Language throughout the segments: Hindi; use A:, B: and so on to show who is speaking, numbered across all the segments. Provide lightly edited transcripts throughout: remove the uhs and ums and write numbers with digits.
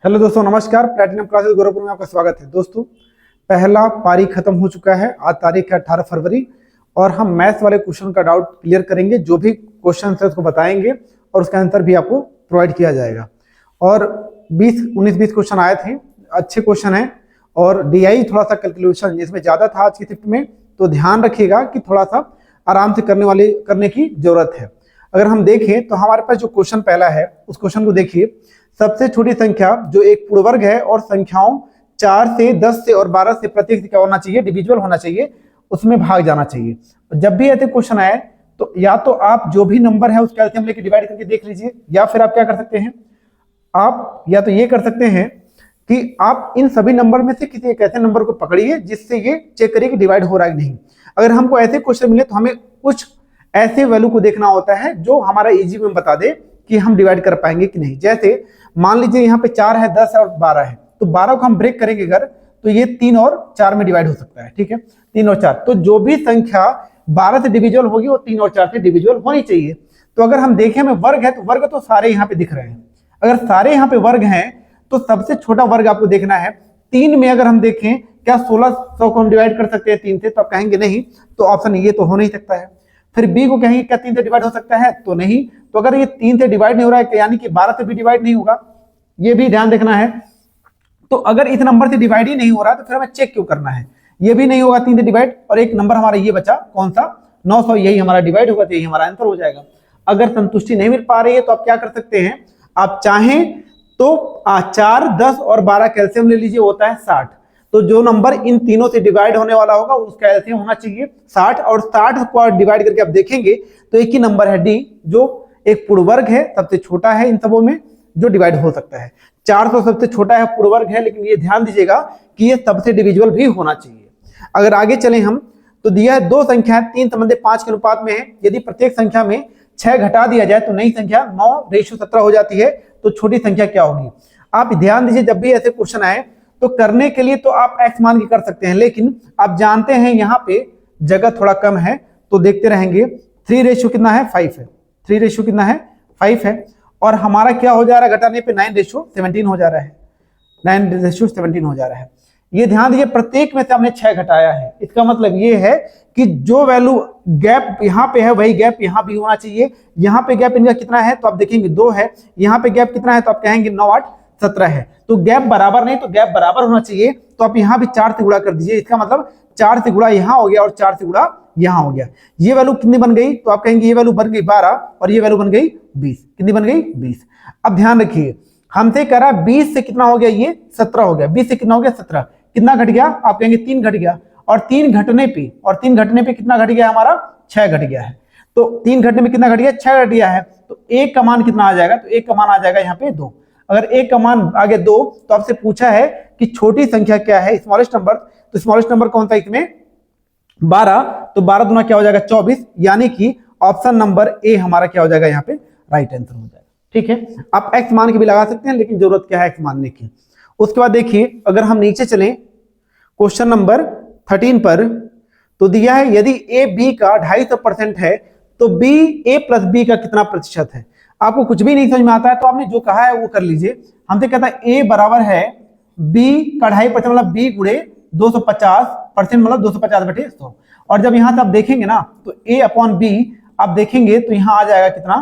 A: हेलो दोस्तों, नमस्कार। प्लैटिनम क्लासेस गोरखपुर में आपका स्वागत है। दोस्तों, पहला पारी खत्म हो चुका है। आज तारीख है 18 फरवरी और हम मैथ्स वाले क्वेश्चन का डाउट क्लियर करेंगे। जो भी क्वेश्चन है उसको बताएंगे और उसका आंसर भी आपको प्रोवाइड किया जाएगा। और 19-20 क्वेश्चन आए थे, अच्छे क्वेश्चन हैं। और डीआई थोड़ा सा कैलकुलेशन जिसमें ज़्यादा था आज की शिफ्ट में, तो ध्यान रखिएगा कि थोड़ा सा आराम से करने की जरूरत है। अगर हम देखें तो हमारे पास जो क्वेश्चन पहला है उस क्वेश्चन को देखिए। सबसे छोटी संख्या जो एक पूर्ण वर्ग है और संख्याओं 4 से 10 से और 12 से प्रत्येक से क्या होना चाहिए, डिविजिबल होना चाहिए, उसमें भाग जाना चाहिए। जब भी ऐसे क्वेश्चन आए तो या तो आप जो भी नंबर है उसका एलसीएम लेके डिवाइड करके देख लीजिए, या फिर आप क्या कर सकते हैं, आप या तो ये कर सकते हैं कि आप इन सभी नंबर में से किसी एक ऐसे नंबर को पकड़िए जिससे ये चेक करिए कि डिवाइड हो रहा है कि नहीं। अगर हमको ऐसे क्वेश्चन मिले तो हमें कुछ ऐसे वैल्यू को देखना होता है जो हमारा इजी में बता दे कि हम डिवाइड कर पाएंगे कि नहीं। जैसे मान लीजिए यहाँ पे 4 है, 10 है और 12 है, तो 12 को हम ब्रेक करेंगे अगर, तो ये 3 और 4 में डिवाइड हो सकता है। ठीक है, 3 और 4, तो जो भी संख्या 12 से डिविजिबल होगी वो 3 और 4 से डिविजिबल होनी चाहिए। तो अगर हम देखें हमें वर्ग है तो वर्ग तो सारे यहाँ पे दिख रहे हैं। अगर सारे यहाँ पे वर्ग हैं तो सबसे छोटा वर्ग आपको देखना है। 3 में अगर हम देखें क्या 1600 को हम डिवाइड कर सकते हैं 3 से, तो आप कहेंगे नहीं, तो ऑप्शन ये तो हो नहीं सकता है। फिर बी को कहेंगे क्या 3 से डिवाइड हो सकता है, तो नहीं। तो अगर ये 3 से डिवाइड नहीं हो रहा है यानी कि 12 से भी डिवाइड नहीं होगा, ये भी ध्यान देखना है। तो अगर इस नंबर से डिवाइड ही नहीं हो रहा तो फिर हमें चेक क्यों करना है, ये भी नहीं होगा 3 से डिवाइड। और एक नंबर हमारा ये बचा कौन सा, 900, यही हमारा डिवाइड होगा, तो यही हमारा आंसर हो जाएगा। अगर संतुष्टि नहीं मिल पा रही है तो आप क्या कर सकते हैं, आप चाहें तो 4, 10 और 12 कैल्शियम ले लीजिए, होता है 60। तो जो नंबर इन तीनों से डिवाइड होने वाला होगा उसका एलसीएम होना चाहिए 60। और 60 को डिवाइड करके आप देखेंगे तो एक ही नंबर है डी, जो एक पूर्ण वर्ग है, सबसे छोटा है इन सबों में जो डिवाइड हो सकता है। 400 सबसे छोटा है, पूर्ण वर्ग है, लेकिन ये ध्यान दीजिएगा कि ये सबसे डिविजिबल भी होना चाहिए। अगर आगे चलें हम तो दिया है 2 संख्याएं 3 संबंधी 5 के अनुपात में है। यदि प्रत्येक संख्या में 6 घटा दिया जाए तो नई संख्या 9:17 हो जाती है, तो छोटी संख्या क्या होगी। आप ध्यान दीजिए, जब भी ऐसे क्वेश्चन आए तो करने के लिए तो आप एक्स मान के कर सकते हैं, लेकिन आप जानते हैं यहाँ पे जगह थोड़ा कम है तो देखते रहेंगे। 3 रेशियो कितना है, 5 है। 3 रेशियो कितना है, 5 है। और हमारा क्या हो जा रहा है घटाने पे, 9:17 हो जा रहा है। 9:17 हो जा रहा है। ये ध्यान दीजिए, प्रत्येक में से हमने 6 घटाया है। इसका मतलब ये है कि जो वैल्यू गैप यहाँ पे है वही गैप यहाँ भी होना चाहिए। यहाँ पे गैप इनका कितना है तो आप देखेंगे 2 है, यहाँ पे गैप कितना है तो आप कहेंगे 9, 8, 17 है। तो गैप बराबर नहीं, तो गैप बराबर होना चाहिए। तो आप यहाँ भी 4 से गुणा कर दीजिए। इसका मतलब 4 से गुणा यहाँ हो गया और 4 से गुणा यहाँ हो गया। ये वैल्यू कितनी बन गई, तो आप कहेंगे ये वैल्यू बन गई 12 और ये वैल्यू बन गई 20। कितनी बन गई, 20। अब ध्यान रखिए, हमसे कह रहा है 20 से कितना हो गया, ये 17 हो गया। 20 से कितना हो गया, 17। कितना घट गया, आप कहेंगे 3 घट गया। और 3 घटने पे कितना घट गया हमारा, 6 घट गया है। तो 3 घटने में कितना घट गया, 6 घट गया है। तो 1 का मान कितना आ जाएगा, तो 1 का मान आ जाएगा यहाँ पे 2। अगर 1 का मान आगे 2, तो आपसे पूछा है कि छोटी संख्या क्या है, स्मॉलेस्ट नंबर। तो स्मॉलेस्ट नंबर कौन सा इसमें, 12। तो 12 दूना क्या हो जाएगा, 24। यानी कि ऑप्शन नंबर ए हमारा क्या हो जाएगा यहाँ पे राइट आंसर हो जाएगा। ठीक है, आप एक्स मान के भी लगा सकते हैं, लेकिन जरूरत क्या है एक्स मानने की। उसके बाद देखिए, अगर हम नीचे चलें क्वेश्चन नंबर 13 पर, तो दिया है यदि ए बी का 250% है तो बी ए प्लस बी का कितना प्रतिशत है। आपको कुछ भी नहीं समझ में आता है तो आपने जो कहा है वो कर लीजिए। हमसे कहता है ए बराबर है बी का 250% मतलब बी गुणे 250% मतलब 250/100। और जब यहां से आप देखेंगे ना तो ए अपॉन बी आप देखेंगे तो यहां आ जाएगा कितना,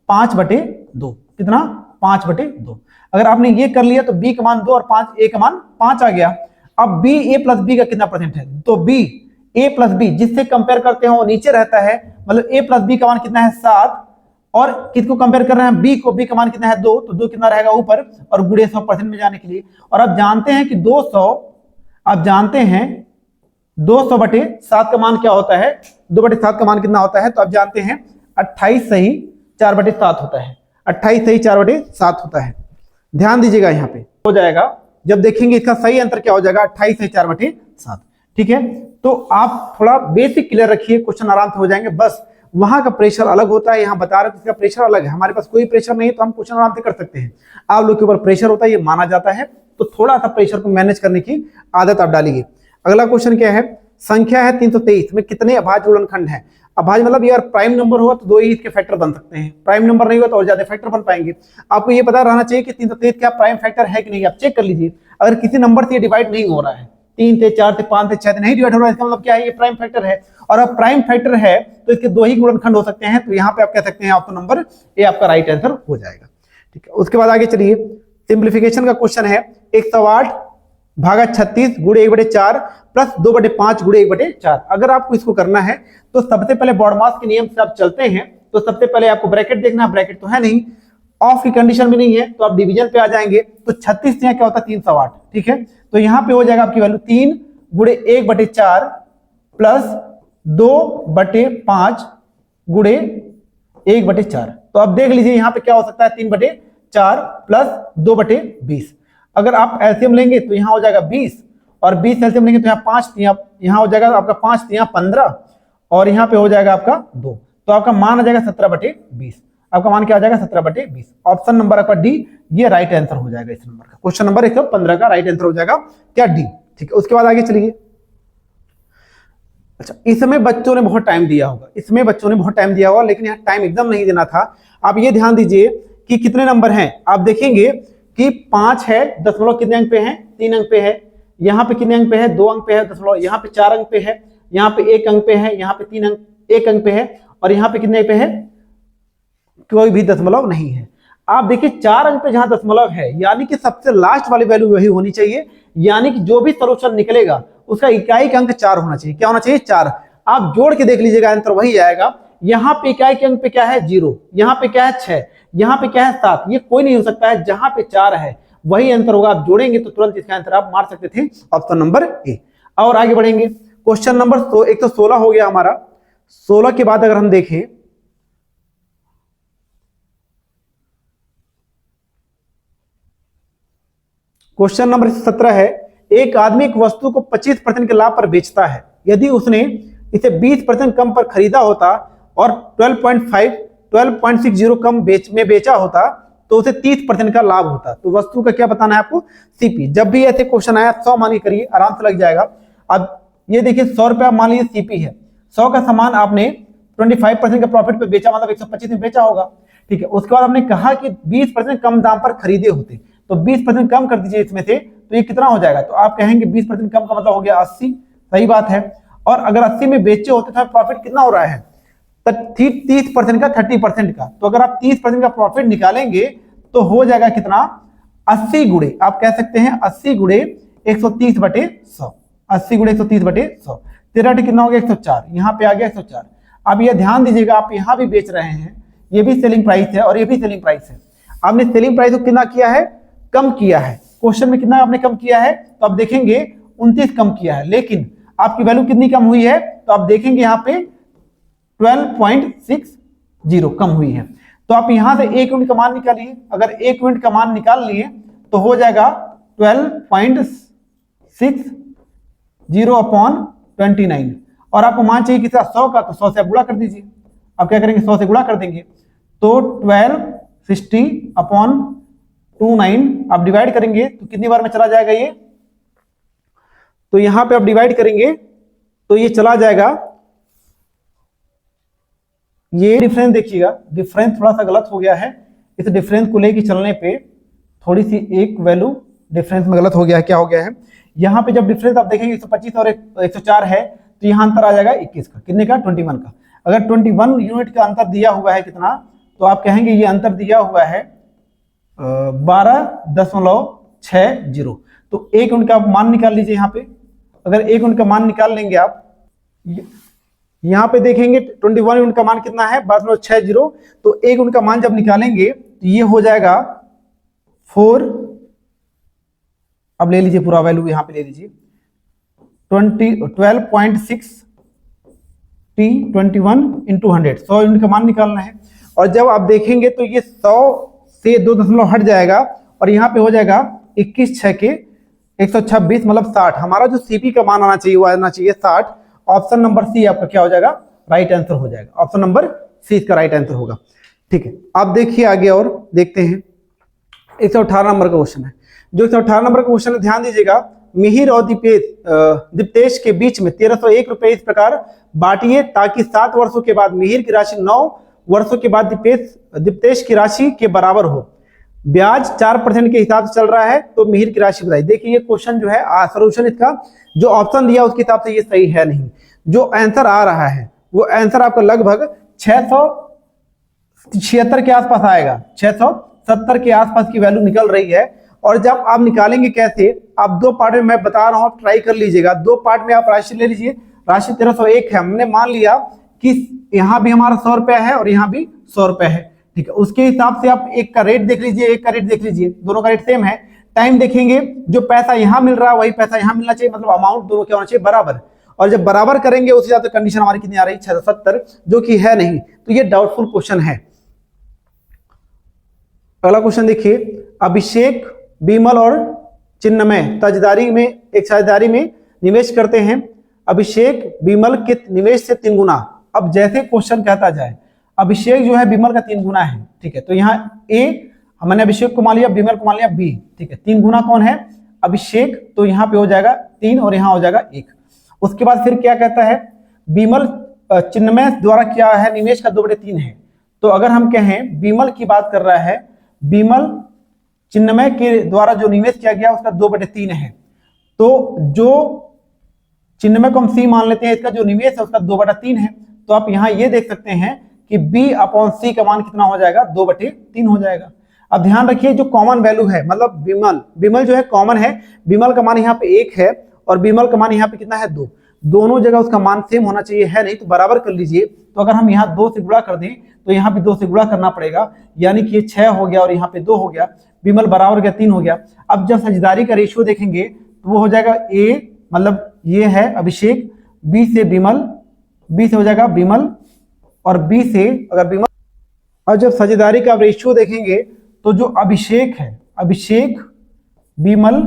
A: 5/2। कितना, 5/2। अगर आपने ये कर लिया तो बी का मान 2 और 5, ए का मान 5 आ गया। अब बी ए प्लस बी का कितना परसेंट है, तो बी ए प्लस बी जिससे कंपेयर करते हैं वो नीचे रहता है, मतलब ए प्लस बी का मान कितना है 7। और किसको कंपेयर कर रहे हैं, बी को, बी का मान कितना है 2, तो 2 कितना रहेगा ऊपर और गुणे 100% में जाने के लिए। और आप जानते हैं कि 200, आप जानते हैं 200/7 का मान क्या होता है, 2/7 का मान कितना होता है, तो आप जानते हैं 28 सही 4/7 होता है। 28 सही 4/7 होता है। ध्यान दीजिएगा, यहाँ पे हो जाएगा जब देखेंगे इसका सही आंसर क्या हो जाएगा, 28 सही 4/7। ठीक है, तो आप थोड़ा बेसिक क्लियर रखिए, क्वेश्चन आराम से हो जाएंगे। बस वहां का प्रेशर अलग होता है, यहाँ बता रहे हैं इसका प्रेशर अलग है। हमारे पास कोई प्रेशर नहीं है तो हम क्वेश्चन आराम से कर सकते हैं। आप लोग के ऊपर प्रेशर होता है, ये माना जाता है, तो थोड़ा सा प्रेशर को मैनेज करने की आदत आप डालिए। अगला क्वेश्चन क्या है, संख्या है 323 में कितने अभाज्य गुणनखंड है। अब भाज्य मतलब यार प्राइम नंबर होगा तो दो ही इसके फैक्टर बन सकते हैं, प्राइम नंबर नहीं होगा तो और ज्यादा फैक्टर बन पाएंगे। आपको ये पता रहना चाहिए कि 323 क्या प्राइम फैक्टर है कि नहीं, आप चेक कर लीजिए। अगर किसी नंबर से ये डिवाइड नहीं हो रहा है, 3 से 4 से 5 से 6 से नहीं डिवाइड हो रहा है, इसका मतलब क्या है, ये प्राइम फैक्टर है। और अब प्राइम फैक्टर है तो इसके दो ही गुणनखंड हो सकते हैं, तो यहाँ पे आप कह सकते हैं ऑप्शन नंबर ए आपका राइट आंसर हो जाएगा। ठीक है, उसके बाद आगे चलिए, सिंप्लीफिकेशन का क्वेश्चन है 108 भागा 36 गुणे 1/4 प्लस 2/5 गुणे 1/4। अगर आपको इसको करना है तो सबसे पहले बॉडमास के नियम से आप चलते हैं, तो सबसे पहले आपको ब्रैकेट देखना, ब्रैकेट तो है नहीं, ऑफ की कंडीशन भी नहीं है, तो आप डिवीजन पे आ जाएंगे। तो 36 से यहाँ क्या होता है 308, ठीक है, तो यहाँ पे हो जाएगा आपकी वैल्यू 3 गुणे 1/4 प्लस 2/5 गुणे 1/4। तो आप देख लीजिए यहाँ पे क्या हो सकता है 3/4 प्लस 2/20। अगर आप एलसीएम लेंगे तो यहाँ हो जाएगा 20, और 20 एलसीएम लेंगे तो यहाँ 5, यहाँ हो जाएगा आपका 5, यहाँ 15, और यहाँ पे हो जाएगा आपका 2, तो आपका मान आ जाएगा 17/20। आपका मान क्या आ जाएगा 17/20। ऑप्शन नंबर आपका डी ये राइट आंसर हो जाएगा इस नंबर का, क्वेश्चन नंबर 115 का राइट आंसर हो जाएगा क्या, डी। ठीक है, उसके बाद आगे चलिए। अच्छा, इसमें बच्चों ने बहुत टाइम दिया होगा, इसमें बच्चों ने बहुत टाइम दिया होगा, लेकिन यहाँ टाइम एकदम नहीं देना था। आप ये ध्यान दीजिए कि कितने नंबर हैं, आप देखेंगे कि 5 है, दशमलव कितने अंक पे है, 3 अंक पे है, यहाँ पे कितने अंक पे है, 2 अंक पे है, दशमलव यहाँ पे 4 अंक पे है, यहाँ पे 1 अंक पे है, यहाँ पे 3 अंक 1 अंक पे है, और यहाँ पे कितने पे है, कोई भी दशमलव नहीं है। आप देखिए 4 अंक पे जहां दशमलव है, यानी कि सबसे लास्ट वाली वैल्यू वही होनी चाहिए, यानी कि जो भी सॉल्यूशन निकलेगा उसका इकाई का अंक 4 होना चाहिए। क्या होना चाहिए, 4। आप जोड़ के देख लीजिएगा आंसर वही आएगा। यहाँ पे इकाई के अंक पे क्या है 0, यहाँ पे क्या है 6, यहाँ पे क्या है 7, ये कोई नहीं हो सकता है, जहां पे 4 है वही आंसर होगा। आप जोड़ेंगे तो तुरंत इसका आंसर आप मार सकते थे, ऑप्शन नंबर ए। और आगे बढ़ेंगे, क्वेश्चन नंबर 116 हो गया हमारा। 16 के बाद अगर हम देखें, क्वेश्चन नंबर 17 है, एक आदमी एक वस्तु को 25% के लाभ पर बेचता है। यदि उसने इसे 20% कम पर खरीदा होता और 12.60 कम में बेचा होता तो उसे 30% का लाभ होता। तो वस्तु का क्या बताना है आपको, सीपी। जब भी ऐसे क्वेश्चन आया 100 मान के करिए, आराम से लग जाएगा। अब ये देखिए 100 रुपया मान लीजिए सीपी है, 100 का सामान आपने 25% का प्रॉफिट पे बेचा, मतलब 125 में बेचा होगा, ठीक है। उसके बाद आपने कहा कि 20% कम दाम पर खरीदे होते, तो 20% कम कर दीजिए इसमें से, तो ये कितना हो जाएगा, तो आप कहेंगे 20% कम का मतलब हो गया 80, सही बात है। और अगर 80 में बेचे होते तो प्रॉफिट कितना हो रहा है, 30% का 30% का, तो अगर आप 30% का प्रॉफिट निकालेंगे तो हो जाएगा कितना, 80 गुणे, आप कह सकते हैं 80 गुणे 130/100, 80 गुणे 130/100, 13 कितना हो गया 104, यहाँ पे आ गया 104। अब ये ध्यान दीजिएगा, आप यहाँ भी बेच रहे हैं, ये भी सेलिंग प्राइस है और ये भी सेलिंग प्राइस है। आपने सेलिंग प्राइस को कितना किया है, कम किया है। क्वेश्चन में कितना आपने कम किया है, तो आप देखेंगे 29 कम किया है, लेकिन आपकी वैल्यू कितनी कम हुई है, तो आप देखेंगे यहाँ पे 12.60 कम हुई है। तो आप यहां से 1 यूनिट का मान निकालिए, अगर 1 यूनिट का मान निकाल लिए तो हो जाएगा 12.60/29, और आपको मान चाहिए कितना 100 का, तो 100 से आप गुणा कर दीजिए। अब क्या करेंगे, 100 से गुणा कर देंगे, तो 1260/29 आप डिवाइड करेंगे तो कितनी बार में चला जाएगा ये, तो यहां पे आप डिवाइड करेंगे तो ये चला जाएगा, ये डिफरेंस देखिएगा, डिफरेंस थोड़ा सा गलत हो गया है, इस डिफरेंस को लेके चलने पे थोड़ी सी एक वैल्यू डिफरेंस में गलत हो गया है। क्या हो गया है, यहाँ पे जब डिफरेंस आप देखेंगे 125 और 104 है, तो यहाँ अंतर आ जाएगा 21 का, कितने का, 21 का। अगर 21 यूनिट का अंतर दिया हुआ है कितना, तो आप कहेंगे ये अंतर दिया हुआ है 12.60, तो 1 यूनिट का मान निकाल लीजिए। यहाँ पे अगर 1 यूनिट का मान निकाल लेंगे आप, यहाँ पे देखेंगे 21 यूनिट का मान कितना है 12.60, तो 1 यूनिट का मान जब निकालेंगे तो ये हो जाएगा 4, अब ले लीजिए पूरा वैल्यू यहाँ पे ले लीजिए, 12.6 T 21 × 100, 100 यूनिट का मान निकालना है। और जब आप देखेंगे तो ये 100 से 2 दशमलव हट जाएगा और यहाँ पे हो जाएगा 21 6 के 126, मतलब 60। हमारा जो सीपी का मान आना चाहिए वो आना चाहिए 60। ऑप्शन नंबर सी आपका क्या हो जाएगा, राइट आंसर हो जाएगा, ऑप्शन नंबर सी इसका राइट आंसर होगा। ठीक है, आप देखिए आगे और देखते हैं 118 नंबर का क्वेश्चन है। जो 118 नंबर का क्वेश्चन है, ध्यान दीजिएगा, मिहिर और दीप्तेश के बीच में 1301 रुपए इस प्रकार बांटिए ताकि 7 वर्षों के बाद मिहिर की राशि 9 वर्षों के बाद दीप्तेश की राशि के बराबर हो। ब्याज 4% के हिसाब से चल रहा है, तो मिहिर की राशि बताइए। देखिए ये क्वेश्चन जो है सोल्यूशन इसका जो ऑप्शन दिया उसके हिसाब से ये सही है नहीं। जो आंसर आ रहा है वो आंसर आपका लगभग 676 के आसपास आएगा, 670 के आसपास की वैल्यू निकल रही है। और जब आप निकालेंगे कैसे, आप दो पार्ट में मैं बता रहा हूं, आप ट्राई कर लीजिएगा। दो पार्ट में आप राशि ले लीजिए। राशि 1301 है, हमने मान लिया कि यहाँ भी हमारा 100 रुपया है और यहाँ भी 100 रुपया है, ठीक है। उसके हिसाब से आप एक का रेट देख लीजिए, एक का रेट देख लीजिए, दोनों का रेट सेम है। टाइम देखेंगे, जो पैसा यहाँ मिल रहा है वही पैसा यहाँ मिलना चाहिए, मतलब अमाउंट दोनों क्या होना चाहिए, बराबर। और जब बराबर करेंगे उसी हिसाब से कंडीशन हमारी कितनी आ रही है, 670, जो कि है नहीं, तो ये डाउटफुल क्वेश्चन है। अगला क्वेश्चन देखिए, अभिषेक, बिमल और चिन्मय तजदारी में एक साझेदारी में निवेश करते हैं। अभिषेक बिमल के निवेश से 3 गुना। अब जैसे क्वेश्चन कहता जाए, अभिषेक जो है बिमल का 3 गुना है, ठीक है। तो यहाँ ए मैंने अभिषेक को मान लिया, बिमल को मान लिया बी, ठीक है। 3 गुना कौन है, अभिषेक, तो यहाँ पे हो जाएगा 3 और यहाँ हो जाएगा 1। उसके बाद फिर क्या कहता है, बिमल चिन्मय द्वारा क्या है, निवेश का 2/3 है। तो अगर हम कहें बिमल की बात कर रहा है, बिमल चिन्मय के द्वारा जो निवेश किया गया उसका 2/3 है। तो जो चिन्मय को हम सी मान लेते हैं, इसका जो निवेश है उसका 2/3 है। तो आप यहाँ ये देख सकते हैं कि B/C का मान कितना हो जाएगा, 2/3 हो जाएगा। अब ध्यान रखिए जो कॉमन वैल्यू है, मतलब बिमल जो है कॉमन है, बिमल का मान यहाँ पे 1 है और बिमल का मान यहाँ पे कितना है, 2। दोनों जगह उसका मान सेम होना चाहिए, है नहीं, तो बराबर कर लीजिए। तो अगर हम यहाँ 2 से गुणा कर दें तो यहाँ भी 2 से गुणा करना पड़ेगा, यानी कि ये 6 हो गया और यहाँ पे 2 हो गया, बिमल बराबर गया 3 हो गया। अब जब साझेदारी का रेशियो देखेंगे तो वो हो जाएगा A, मतलब ये है अभिषेक, B से बिमल, B से हो जाएगा बिमल और B से अगर बिमल। और जब साझेदारी का रेशियो देखेंगे तो जो अभिषेक है, अभिषेक, बिमल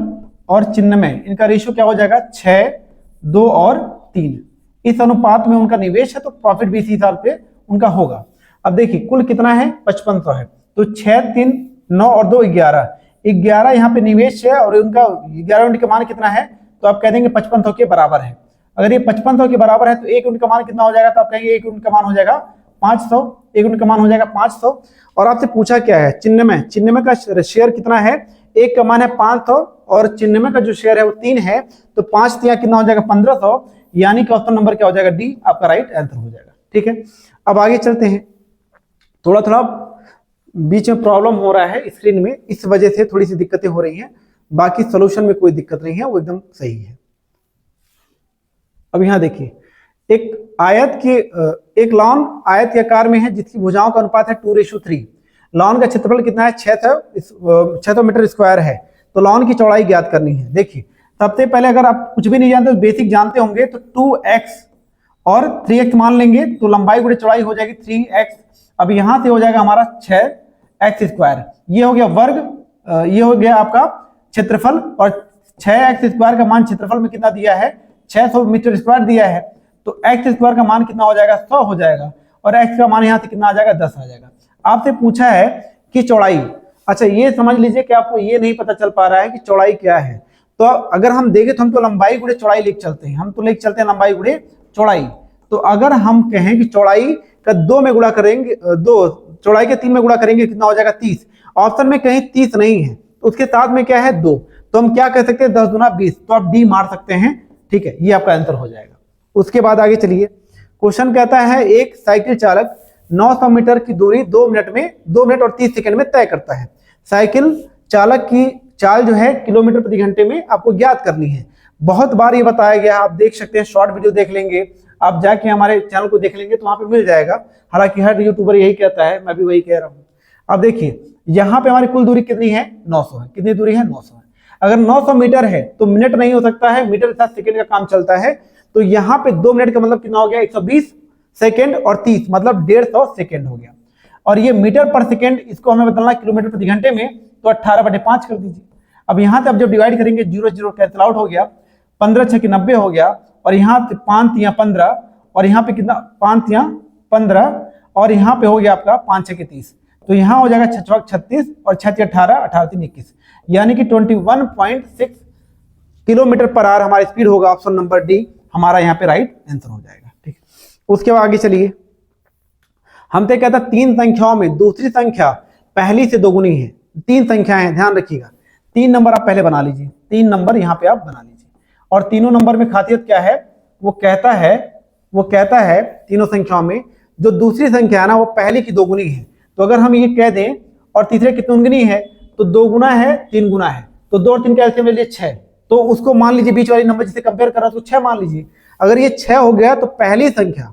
A: और चिन्मय, इनका रेशियो क्या हो जाएगा, 6, 2 और 3। इस अनुपात में उनका निवेश है, तो प्रॉफिट भी इसी हिसाब से उनका होगा। अब देखिए कुल कितना है, 5500 है, तो 6, 3, 9 और 2 11 यहाँ पे निवेश है और उनका 11 यूनिट का मान कितना है, तो आप कह देंगे 5500 के बराबर है। अगर ये 5500 के बराबर है तो 1 यूनिट का मान कितना हो जाएगा, तो आप कहेंगे 1 यूनिट का मान हो जाएगा 500, 1 यूनिट का मान हो जाएगा 500। और आपसे पूछा क्या है, चिन्मय का शेयर कितना है, 1 का मान है 500 और चिन्मय का जो शेयर है वो 3 है, तो 5 कितना हो जाएगा 1500, यानी कि ऑप्शन नंबर क्या हो जाएगा, डी आपका राइट आंसर हो जाएगा, ठीक है। अब आगे चलते हैं, थोड़ा बीच में प्रॉब्लम हो रहा है स्क्रीन में, इस वजह से थोड़ी सी दिक्कतें हो रही हैं, बाकी सॉल्यूशन में कोई दिक्कत नहीं है, वो एकदम सही है। अब यहाँ देखिए, एक लॉन आयत के आकार में है जिसकी भुजाओं का अनुपात है 2:3। लॉन का क्षेत्रफल कितना है, 600 मीटर स्क्वायर है, तो लॉन की चौड़ाई ज्ञात करनी है। देखिए सबसे पहले अगर आप कुछ भी नहीं जानते तो बेसिक जानते होंगे, तो 2x और 3x मान लेंगे, तो लंबाई गुणे चौड़ाई हो जाएगी 3x। अब यहां से हो जाएगा हमारा 6x स्क्वायर, ये हो गया वर्ग, ये हो गया आपका क्षेत्रफल, और 6x स्क्वायर का मान क्षेत्रफल में कितना दिया है, 600 मीटर स्क्वायर दिया है, तो x स्क्वायर का मान कितना हो जाएगा, 100 हो जाएगा, और x का मान यहाँ से कितना आ जाएगा, 10 आ जाएगा। आपसे पूछा है कि चौड़ाई, अच्छा ये समझ लीजिए कि आपको ये नहीं पता चल पा रहा है कि चौड़ाई क्या है, तो अगर हम देखें तो हम तो लंबाई गुणे चौड़ाई लिख चलते हैं, हम तो लिख चलते हैं लंबाई गुणे चौड़ाई। तो अगर हम कहें कि चौड़ाई का 2 में गुणा करेंगे, चौड़ाई के 3 में गुणा करेंगे, कितना हो जाएगा 30। ऑप्शन में कहीं 30 नहीं है, तो उसके साथ में क्या है 2, तो हम क्या कह सकते हैं 10 दूना 20, तो आप डी मार सकते हैं, ठीक है, ये आपका आंसर हो जाएगा। उसके बाद आगे चलिए, क्वेश्चन कहता है एक साइकिल चालक 900 मीटर की दूरी 2 मिनट और 30 सेकंड में तय करता है। साइकिल चालक की चाल जो है किलोमीटर प्रति घंटे में आपको ज्ञात करनी है। बहुत बार ये बताया गया, आप देख सकते हैं, शॉर्ट वीडियो देख लेंगे, आप जाके हमारे चैनल को देख लेंगे तो वहां पे मिल जाएगा। हालांकि हर यूट्यूबर यही कहता है, मैं भी वही कह रहा हूं। अब देखिए यहाँ पे हमारी कुल दूरी कितनी है, 900 है। कितनी दूरी है, 900 है। अगर 900 मीटर है तो मिनट नहीं हो सकता है, मीटर के साथ सेकंड का काम चलता है, तो यहाँ पे 2 मिनट का मतलब कितना हो गया, 120 सेकंड, और 30 मतलब 150 सेकंड हो गया। और ये मीटर पर सेकंड, इसको हमें बदलना किलोमीटर प्रति घंटे में, तो 18/5 कर दीजिए। अब यहाँ से अब जब डिवाइड करेंगे 0 कैंसिल आउट हो गया, 15 6 की 90 हो गया, और यहाँ 5 3 15, और यहाँ पे कितना 5 3 15, और यहाँ पे हो गया आपका 5 6 की 30, तो यहाँ हो जाएगा 6 36 और 6 18 18 3 21, यानी कि 21.6 किलोमीटर पर आवर हमारी स्पीड होगा। ऑप्शन नंबर डी हमारा यहाँ पे राइट आंसर हो जाएगा। ठीक, उसके बाद आगे चलिए, हमसे कहता है 3 संख्याओं में दूसरी संख्या पहली से दोगुनी है। 3 संख्याएं हैं, ध्यान रखिएगा। 3 नंबर आप पहले बना लीजिए, 3 नंबर यहाँ पे आप बना लीजिए। और तीनों नंबर में खासियत क्या है, वो कहता है तीनों संख्याओं में जो दूसरी संख्या है ना वो पहली की दोगुनी है। तो अगर हम ये कह दें और तीसरे की तुगुनी है तो 2 गुना है 3 गुना है, तो 2 और 3 का एलसीएम ले लिए 6। तो उसको मान लीजिए बीच वाली नंबर जिसे कंपेयर कर रहा है उसको 6 मान लीजिए। अगर ये 6 हो गया तो पहली संख्या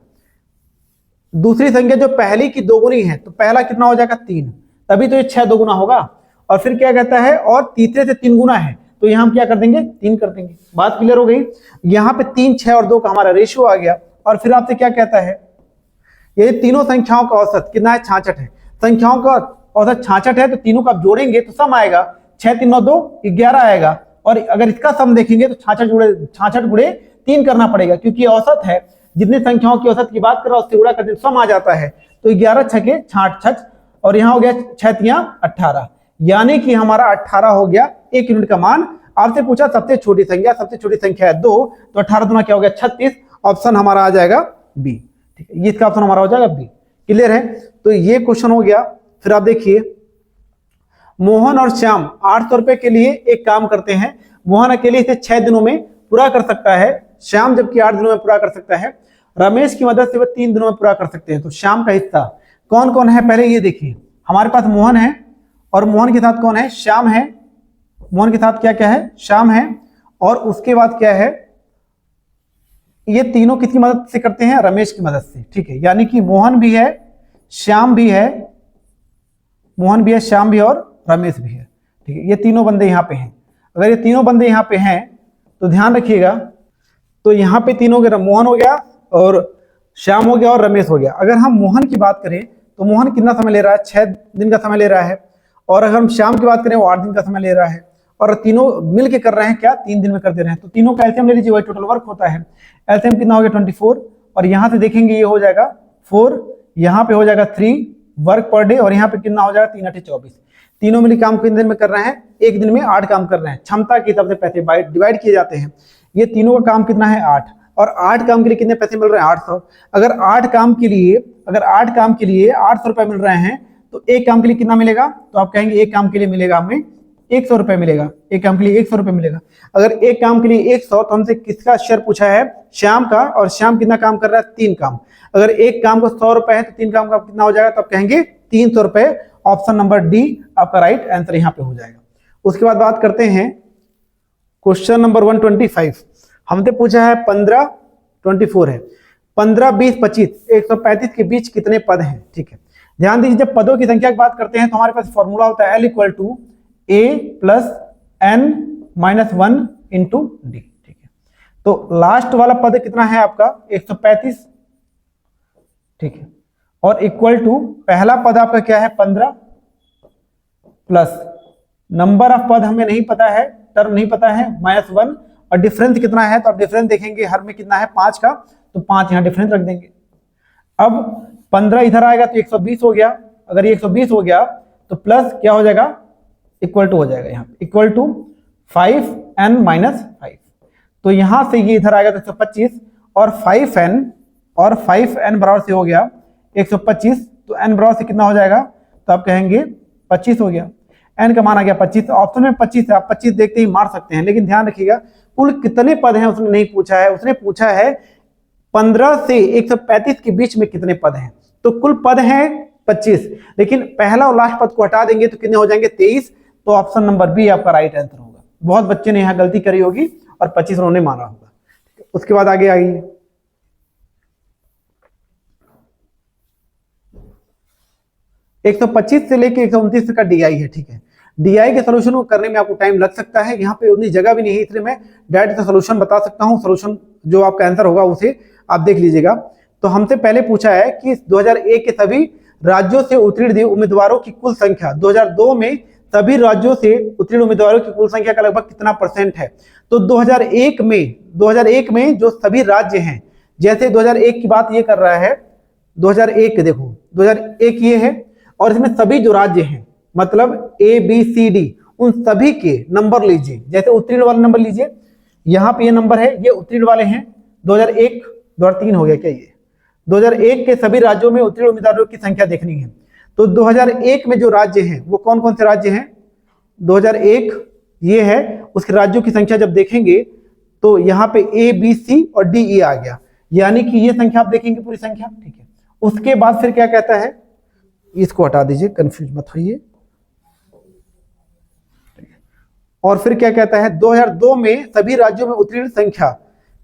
A: दूसरी संख्या जो पहली की दोगुनी है तो पहला कितना हो जाएगा 3, तभी तो ये 6 दोगुना होगा। और फिर क्या कहता है और तीसरे से 3 गुना है, तो यहाँ हम क्या कर देंगे 3 कर देंगे। बात क्लियर हो गई। यहाँ पे 3, 6 और 2 का हमारा रेशियो आ गया। और फिर आपसे क्या कहता है, ये तीनों संख्याओं का औसत कितना है 66 है। संख्याओं का औसत 66 है तो तीनों का आप जोड़ेंगे तो सम आएगा 6 3 9 2 11 आएगा। और अगर इसका सम देखेंगे तो 66 गुणे 3 करना पड़ेगा, क्योंकि औसत है। जितनी संख्याओं की औसत की बात कर रहा हूं उससे गुणा करते सम आ जाता है। तो 11 छके 66 और यहाँ हो गया 6 तियां 18, यानी कि हमारा 18 हो गया 1 यूनिट का मान। आपसे पूछा सबसे छोटी संख्या है 2, तो 18 दूना क्या हो गया 36। ऑप्शन हमारा आ जाएगा बी। ठीक है, ये इसका ऑप्शन हमारा हो जाएगा बी। क्लियर है, तो ये क्वेश्चन हो गया। फिर आप देखिए, मोहन और श्याम 800 रुपए के लिए एक काम करते हैं। मोहन अकेले इसे 6 दिनों में पूरा कर सकता है, श्याम जबकि 8 दिनों में पूरा कर सकता है। रमेश की मदद से वह 3 दिनों में पूरा कर सकते हैं। तो श्याम का हिस्सा कौन कौन है पहले ये देखिए। हमारे पास मोहन है और मोहन के साथ कौन है, श्याम है। मोहन के साथ क्या क्या है, श्याम है। और उसके बाद क्या है, ये तीनों किसकी मदद से करते हैं, रमेश की मदद से। ठीक है, यानी कि मोहन भी है, श्याम भी है, श्याम भी और रमेश भी है। ठीक है, ये तीनों बंदे यहाँ पे हैं। अगर ये तीनों बंदे यहाँ पे हैं तो ध्यान रखिएगा, तो यहाँ पे तीनों के मोहन हो गया और श्याम हो गया और रमेश हो गया। अगर हम मोहन की बात करें तो मोहन कितना समय ले रहा है, 6 दिन का समय ले रहा है। और अगर हम श्याम की बात करें वो 8 दिन का समय ले रहा है। और तीनों मिल के कर रहे हैं क्या, 3 दिन में कर दे रहे हैं। तो तीनों का एलसीएम ले लीजिए, वही टोटल वर्क होता है। एलसीएम कितना हो गया 24। और यहाँ से देखेंगे ये हो जाएगा 4, यहाँ पे हो जाएगा 3 वर्क पर डे, और यहाँ पे कितना हो जाएगा 3 8 24। तीनों मिली काम कितने दिन में कर रहे हैं, 1 दिन में 8 काम कर रहे हैं। क्षमता के हिसाब से पैसे डिवाइड किए जाते हैं। ये तीनों का काम कितना है 8, और 8 काम के लिए कितने पैसे मिल रहे हैं 800। अगर 8 काम के लिए 800 रुपए मिल रहे हैं तो एक काम के लिए कितना मिलेगा, तो आप कहेंगे एक काम के लिए मिलेगा हमें 100 रुपए मिलेगा। एक काम के लिए 100 रुपए मिलेगा। अगर एक काम के लिए 100, तो हमसे किसका शेयर पूछा है, श्याम का। और श्याम कितना काम कर रहा है, 3 काम। अगर एक काम को 100 रुपए है तो 3 काम का कितना हो जाएगा, तो आप कहेंगे 300 रुपए। ऑप्शन नंबर डी आपका राइट आंसर यहाँ पे हो जाएगा। उसके बाद बात करते हैं क्वेश्चन नंबर 125। हमसे पूछा है 15 24 है, 15 20 25 135 के बीच कितने पद हैं। ठीक है, ध्यान दीजिए, जब पदों की संख्या की बात करते हैं तो हमारे पास फॉर्मूला होता है L = A + N - 1 × D। ठीक है, तो लास्ट वाला पद कितना है आपका 135। ठीक है, और इक्वल टू पहला पद आपका क्या है 15 प्लस नंबर ऑफ पद हमें नहीं पता है, टर्म नहीं पता है, -1। और डिफरेंस कितना है, तो आप डिफरेंस देखेंगे हर में कितना है 5 का, तो 5 यहाँ डिफरेंस रख देंगे। अब 15 इधर आएगा तो 120 हो गया। अगर ये 120 हो गया तो प्लस क्या हो जाएगा, इक्वल टू हो जाएगा यहाँ पे, इक्वल टू 5n - 5। तो यहां से ये इधर आएगा तो 125 और 5n बराबर से हो गया 125। तो n बराबर से कितना हो जाएगा, तो आप कहेंगे 25 हो गया। n का मान आ गया 25। ऑप्शन में 25 है, आप 25 देखते ही मार सकते हैं। लेकिन ध्यान रखिएगा कुल कितने पद हैं उसने नहीं पूछा है, उसने पूछा है 15 से 135 के बीच में कितने पद हैं। तो कुल पद हैं 25, लेकिन पहला और लास्ट पद को हटा देंगे तो कितने हो जाएंगे 23। तो ऑप्शन नंबर बी आपका राइट आंसर होगा। बहुत बच्चे ने यहाँ गलती करी होगी और 25 उन्होंने मारा होगा। उसके बाद आगे आइए, एक 125 से लेके 129 तक का डीआई है। ठीक है, डीआई के सोल्यूशन को करने में आपको टाइम लग सकता है। यहाँ पे उतनी जगह भी नहीं है, इसलिए मैं डायरेक्ट सोल्यूशन बता सकता हूँ। सोल्यूशन जो आपका आंसर होगा उसे आप देख लीजिएगा। तो हमसे पहले पूछा है कि 2001 के सभी राज्यों से उत्तीर्ण उम्मीदवारों की कुल संख्या 2002 में सभी राज्यों से उत्तीर्ण उम्मीदवारों की कुल संख्या का लगभग कितना % है। तो 2001 में जो सभी राज्य हैं, जैसे 2001 की बात ये कर रहा है, 2001 देखो 2001 ये है और इसमें सभी जो राज्य हैं मतलब A B C D उन सभी के नंबर लीजिए। जैसे उत्तीर्ण वाला नंबर लीजिए, यहाँ पे ये नंबर है, ये उत्तीर्ण वाले हैं। 2001 2003 हो गया क्या ये? 2001 के सभी राज्यों में उत्तीर्ण उम्मीदवारों की संख्या देखनी है। तो 2001 में जो राज्य हैं वो कौन कौन से राज्य हैं? 2001 ये है, उसके राज्यों की संख्या जब देखेंगे तो यहाँ पे A B C और D E आ गया, यानी कि ये संख्या आप देखेंगे पूरी संख्या, ठीक है। उसके बाद फिर क्या कहता है, इसको हटा दीजिए, कंफ्यूज मत होइए। और फिर क्या कहता है, 2002 में सभी राज्यों में उत्तीर्ण संख्या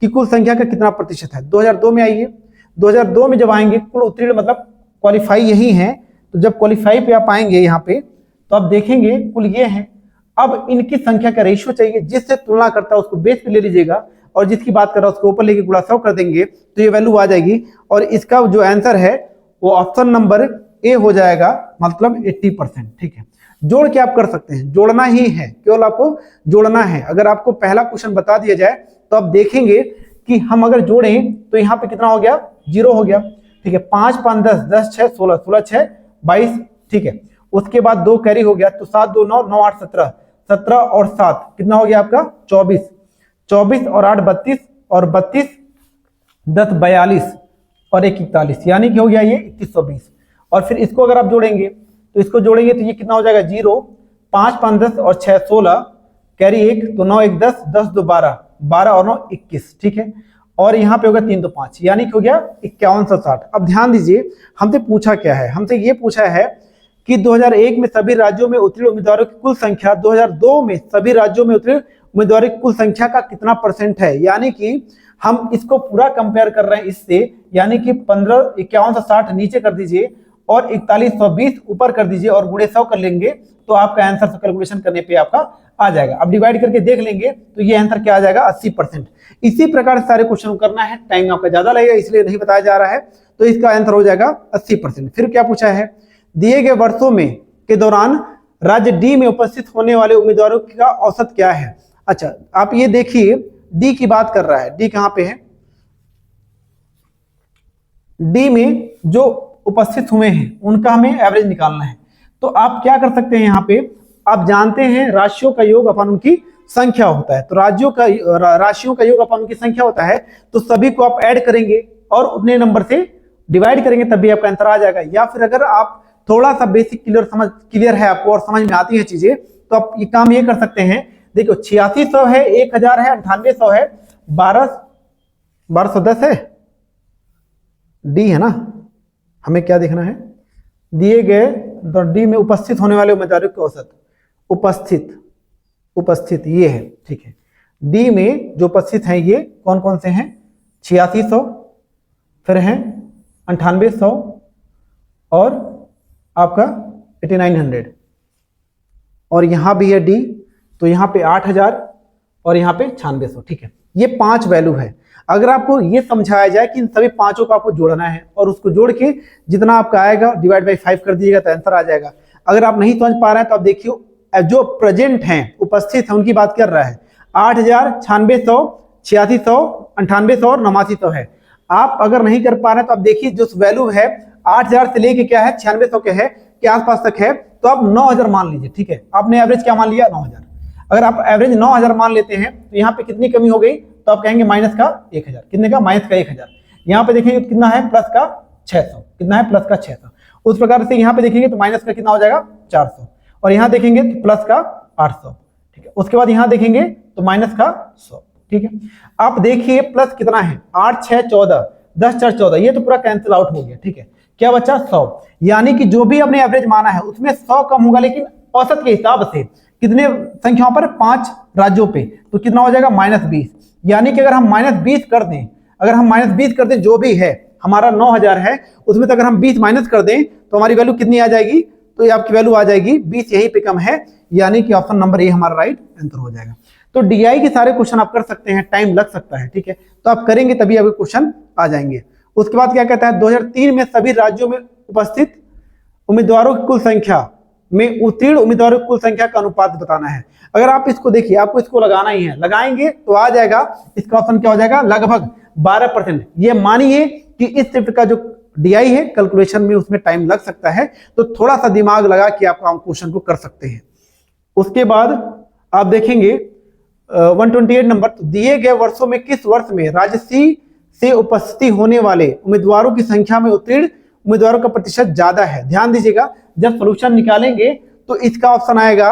A: की कुल संख्या का कितना प्रतिशत है? 2002 में आइए, 2002 में जब आएंगे कुल उत्तीर्ण मतलब क्वालिफाई यही है, तो जब क्वालिफाई पे आप आएंगे यहाँ पे तो आप देखेंगे कुल ये है। अब इनकी संख्या का रेशियो चाहिए, जिससे तुलना करता है उसको बेस पे ले लीजिएगा और जिसकी बात कर रहा है उसको ऊपर लेके गुणा 100 कर देंगे तो ये वैल्यू आ जाएगी। और इसका जो आंसर है वो ऑप्शन नंबर ए हो जाएगा, मतलब 80%, ठीक है। जोड़ के आप कर सकते हैं, जोड़ना ही है, केवल आपको जोड़ना है। अगर आपको पहला क्वेश्चन बता दिया जाए तो आप देखेंगे कि हम अगर जोड़ें तो यहाँ पे कितना हो गया, 0 हो गया, ठीक है। 5 5 10 10 6 16 16 6 22, ठीक है। उसके बाद 2 कैरी हो गया तो 7 2 9 9 8 17 17 और 7 कितना हो गया आपका 24 24 और 8 32 और 32 10 42 और 1 41, यानी कि हो गया ये 2120। और फिर इसको अगर आप जोड़ेंगे तो इसको जोड़ेंगे तो ये कितना हो जाएगा 0 5 5 10 और 6 16 कैरी 1 तो 9 1 10 10 2 12 12 और 9 21, ठीक है। और यहाँ पे होगा 3 2 5, यानी कि हो गया 5160। अब ध्यान दीजिए हमसे पूछा क्या है, हमसे ये पूछा है कि 2001 में सभी राज्यों में उत्तीर्ण उम्मीदवारों की कुल संख्या 2002 में सभी राज्यों में उत्तीर्ण उम्मीदवारों की कुल संख्या का कितना % है। यानी कि हम इसको पूरा कंपेयर कर रहे हैं इससे, यानी कि 5160 नीचे कर दीजिए और 4120 ऊपर कर दीजिए और गुणे 100 कर लेंगे तो आपका आंसर कैलकुलेशन करने पे आपका आ जाएगा। अब डिवाइड करके देख लेंगे तो ये आंसर क्या आ जाएगा 80%। इसी प्रकार से सारे क्वेश्चन करना है, टाइम आपका ज्यादा लगेगा इसलिए नहीं बताया जा रहा है, तो इसका आंसर हो जाएगा 80%। फिर क्या पूछा है, दिए गए वर्षों में के दौरान राज्य डी में उपस्थित होने वाले उम्मीदवारों का औसत क्या है। अच्छा आप ये देखिए डी की बात कर रहा है, डी कहां पे है, डी में जो उपस्थित हुए हैं उनका हमें एवरेज निकालना है। तो आप क्या कर सकते हैं, यहाँ पे आप जानते हैं राशियों का योग अपन उनकी संख्या होता है, तो राशियों का योग अपन उनकी संख्या होता है, तो सभी को आप ऐड करेंगे और उतने नंबर से डिवाइड करेंगे तभी आपका आंसर आ जाएगा। या फिर अगर आप थोड़ा सा बेसिक क्लियर है आपको और समझ में आती है चीजें तो आप ये काम ये कर सकते हैं, देखो 8600 है, 1000 है, 9800 है, 1210 है, डी है ना, हमें क्या देखना है, दिए गए डी में उपस्थित होने वाले उम्मीदवारों के औसत, उपस्थित ये है, ठीक है। डी में जो उपस्थित हैं ये कौन कौन से हैं, 8600, फिर हैं 9800 और आपका 8900, और यहां भी है डी तो यहां पे 8000 और यहां पे 9600, ठीक है। ये 5 वैल्यू है। अगर आपको ये समझाया जाए कि इन सभी पांचों को आपको जोड़ना है और उसको जोड़ के जितना आपका आएगा डिवाइड बाई 5 कर दीजिएगा तो आंसर आ जाएगा। अगर आप नहीं समझ पा रहे हैं तो आप देखिए जो प्रेजेंट हैं उपस्थित हैं उनकी बात कर रहा है, 8000, 9600, 8600, 9800 और 8900 है। आप अगर नहीं कर पा रहे हैं तो आप देखिए जो वैल्यू है 8000 से लेके क्या है 9600 के है के आसपास तक है, तो आप 9000 मान लीजिए, ठीक है। आपने एवरेज क्या मान लिया 9000। अगर आप एवरेज 9000 मान लेते हैं तो यहाँ पे कितनी कमी हो गई, तो आप कहेंगे माइनस का 1000, कितने का, माइनस का 1000। यहाँ पे देखेंगे तो कितना है प्लस का 600, कितना है प्लस का 600। उस प्रकार से यहाँ पे देखेंगे तो माइनस का कितना हो जाएगा 400, और यहाँ देखेंगे तो प्लस का 800, ठीक है। उसके बाद यहाँ देखेंगे तो माइनस का 100, ठीक है। आप देखिए प्लस कितना है 8 6 14, 10 4 14, ये तो पूरा कैंसिल आउट हो गया, ठीक है। क्या बचा 100, यानी कि जो भी आपने एवरेज माना है उसमें 100 कम होगा, लेकिन औसत के हिसाब से कितने संख्याओं पर, 5 राज्यों पे, तो कितना हो जाएगा -20। यानी कि अगर हम -20 कर दें, अगर हम -20 कर दें, जो भी है हमारा 9000 है उसमें तो अगर हम 20 माइनस कर दें तो हमारी वैल्यू कितनी आ जाएगी, तो ये आपकी वैल्यू आ जाएगी 20, यहीं पे कम है, यानी कि ऑप्शन नंबर ए हमारा राइट आंसर हो जाएगा। तो डीआई के सारे क्वेश्चन आप कर सकते हैं, टाइम लग सकता है, ठीक है, तो आप करेंगे तभी आपके क्वेश्चन आ जाएंगे। उसके बाद क्या कहता है, 2003 में सभी राज्यों में उपस्थित उम्मीदवारों की कुल संख्या में उत्तीर्ण उम्मीदवारों की कुल संख्या का अनुपात बताना है। अगर आप इसको देखिए, आपको इसको लगाना ही है, लगाएंगे तो आ जाएगा, इसका ऑप्शन क्या हो जाएगा लगभग 12%। ये मानिए कि इस शिफ्ट का जो डीआई है कैलकुलेशन में उसमें टाइम लग सकता है, तो थोड़ा सा दिमाग लगा के आप क्वेश्चन को कर सकते हैं। उसके बाद आप देखेंगे 128 नंबर, तो दिए गए वर्षों में किस वर्ष में राज्य सी से उपस्थिति होने वाले उम्मीदवारों की संख्या में उत्तीर्ण उम्मीदवारों का प्रतिशत ज्यादा है? ध्यान दीजिएगा, जब सोल्यूशन निकालेंगे तो इसका ऑप्शन आएगा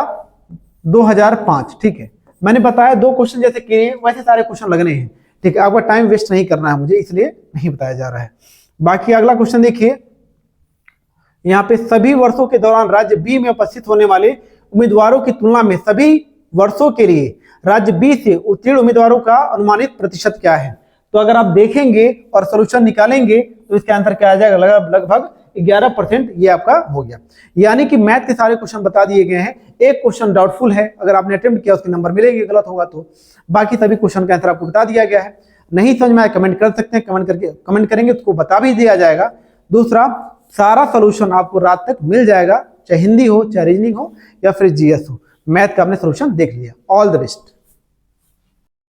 A: 2005। ठीक है, मैंने बताया 2 क्वेश्चन जैसे किए वैसे सारे क्वेश्चन लगने हैं। ठीक है, आपका टाइम वेस्ट नहीं करना है मुझे, इसलिए नहीं बताया जा रहा है। बाकी अगला क्वेश्चन देखिए, यहाँ पे सभी वर्षों के दौरान राज्य बी में उपस्थित होने वाले उम्मीदवारों की तुलना में सभी वर्षों के लिए राज्य बी से उत्तीर्ण उम्मीदवारों का अनुमानित प्रतिशत क्या है? तो अगर आप देखेंगे और सोल्यूशन निकालेंगे तो इसका आंसर क्या आ जाएगा? लगभग 11% ये आपका हो गया। यानी कि मैथ के सारे क्वेश्चन बता दिए गए हैं, एक क्वेश्चन डाउटफुल है, अगर आपने अटेम्प्ट किया उसके नंबर मिलेंगे, गलत होगा तो। बाकी सभी क्वेश्चन का आंसर आपको बता दिया गया है। नहीं समझ में आए कमेंट कर सकते हैं, कमेंट करेंगे तो बता भी दिया जाएगा। दूसरा, सारा सोल्यूशन आपको रात तक मिल जाएगा, चाहे हिंदी हो, चाहे रीजनिंग हो या फिर जीएस हो। मैथ का आपने सोल्यूशन देख लिया। All the best.